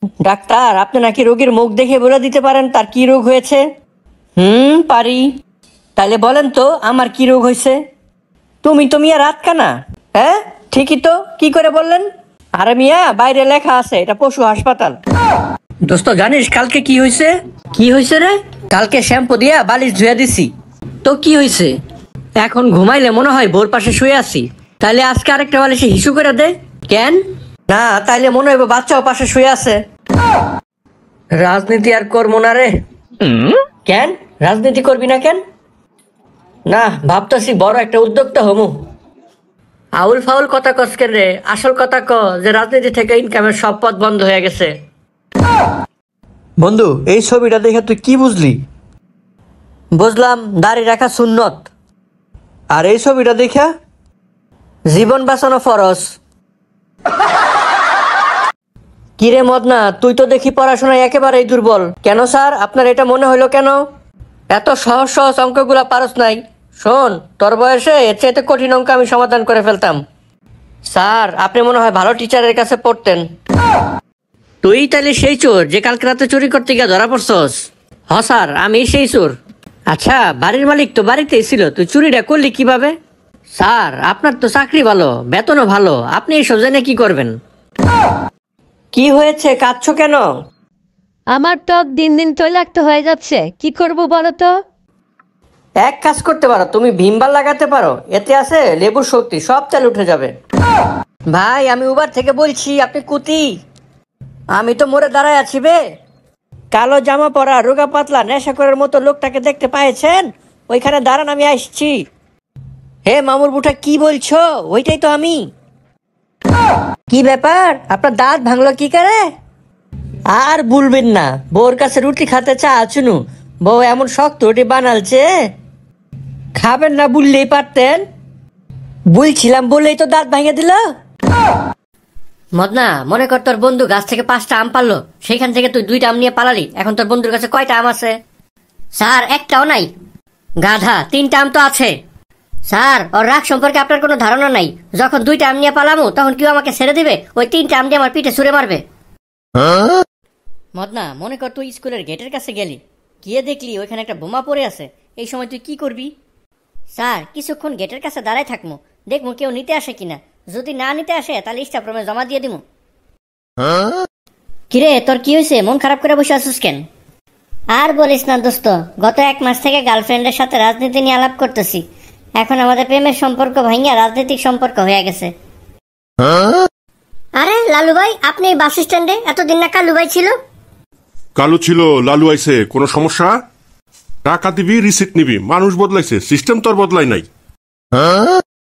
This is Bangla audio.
ডাক্তার, আপনি নাকি রোগীর মুখ দেখে বলে দিতে পারেন তার কি রোগ হয়েছে? পারি। তাহলে বলেন তো আমার কি রোগ হয়েছে? তুমি তো মিয়া রাত কানা। হ্যাঁ, ঠিকই তো। কি করে বললেন? আরে মিয়া, বাইরে লেখা আছে এটা পশু হাসপাতাল। দোস্ত, জানিস কালকে কি হয়েছে? কি হয়েছে রে? কালকে শ্যাম্পু দিয়া বালিশ ধুয়ে দিছি। তো কি হয়েছে? এখন ঘুমাইলে মনে হয় ভোর পাশে শুয়ে আছি। তাইলে আজকে আরেকটা বালিশে হিসু করে দে। কেন? না, তাইলে মনে হইব বাচ্চাও পাশে শুয়ে আছে। রাজনীতি আর করবো না রে। কেন রাজনীতি করবি না কেন? না, ভাবতেছি বড় একটা উদ্যোক্তা হমু। আউল ফাউল কথা কস কেন রে? আসল কথা ক যে রাজনীতি থেকে ইনকামের সব পথ বন্ধ হয়ে গেছে। বন্ধু, এই ছবিটা দেখে তুই কি বুঝলি? বুঝলাম দাড়ি রাখা সুন্নত। আর এই ছবিটা দেখা? জীবন বাঁচানো ফরজ। কিরে মদনা, তুই তো দেখি পড়াশোনায় একেবারেই দুর্বল। কেন স্যার, আপনার এটা মনে হলো কেন? এত সহজ সহজ অঙ্কগুলা পারস নাই? শোন, তোর বয়সে এর চাইতে কঠিন অঙ্ক আমি সমাধান করে ফেলতাম। স্যার, আপনি মনে হয় ভালো টিচারের কাছে পড়তেন। তুই তাহলে সেই চোর যে কালকে রাতে চুরি করতে গিয়ে ধরা পড়ছস? হ স্যার, আমি সেই চোর। আচ্ছা, বাড়ির মালিক তো বাড়িতেই ছিল, তুই চুরিটা করলি কিভাবে? স্যার, আপনার তো চাকরি ভালো, বেতনও ভালো, আপনি এইসব জেনে কি করবেন? কি হয়েছে, কাঁদছো কেন? আমার ত্বক দিন দিন তৈলাক্ত হয়ে যাচ্ছে, কি করব বলো তো? এক কাজ করতে পারো, তুমি ভিমবার লাগাতে পারো, এতে আছে লেবুর শক্তি, সব তেল উঠে যাবে। ভাই, আমি উবার থেকে বলছি, আপনি কুতি? আমি তো মরে দাঁড়ায় আছি বে। কালো জামা পরা রোগা পাতলা নেশাখোরের মতো লোকটাকে দেখতে পাইছেন? ওইখানে দাঁড়ান, আমি আসছি। হে মামুর বুটা, কি বলছো? ওইটাই তো আমি। কি ব্যাপার, আপনার দাঁত ভাঙলো কি করে? আর বলবেন না, বউর কাছে রুটি খেতে চা আছুনু, বউ এমন শক্ত রুটি বানালছে। খাবেন না বললেই পারতেন। বলছিলাম বলেই তো দাঁত ভাঙে দিল। মদনা, মনে কর তোর বন্ধু গাছ থেকে 5টা আম পারলো, সেখান থেকে তুই 2টা আম নিয়ে পালালি। এখন তোর বন্ধুর কাছে কয়টা আম আছে? স্যার, একটাও নাই। গাধা, 3টা আম তো আছে। স্যার, ওর রাগ সম্পর্কে আপনার কোনো ধারণা নাই। যখন 2টা আম নিয়ে পালামু তখন কেউ আমাকে ছেড়ে দিবে? ওই 3টা আম দিয়ে আমার পিঠে ছুঁড়ে মারবে। মদনা, মনে কর তুই স্কুলের গেটের কাছে গেলি, গিয়ে দেখলি ওইখানে একটা বোমা পড়ে আছে। এই সময় তুই কি করবি? স্যার, কিছুক্ষণ গেটের কাছে দাঁড়ায় থাকবো, দেখবো কেউ নিতে আসে কিনা। যদি না নিতে আসে তাহলে স্টাফ রুমে জমা দিয়ে দিবো। কিরে, তোর কি হয়েছে? মন খারাপ করে বসে আছিস কেন? আর বলিস না দোস্ত, গত 1 মাস থেকে গার্লফ্রেন্ডের সাথে রাজনীতি নিয়ে আলাপ করতেছি। এখন আমাদের প্রেমের সম্পর্ক ভাঙিয়া রাজনৈতিক সম্পর্ক হয়ে গেছে। আরে লালু ভাই, আপনি এই বাস স্ট্যান্ডে? এতদিন না কালু ভাই ছিল। কালু ছিল, লালু আইছে, কোনো সমস্যা? টাকা দিবি, রিসিপ্ট নিবি। মানুষ বদলাইছে, সিস্টেম তোর বদলাই নাই।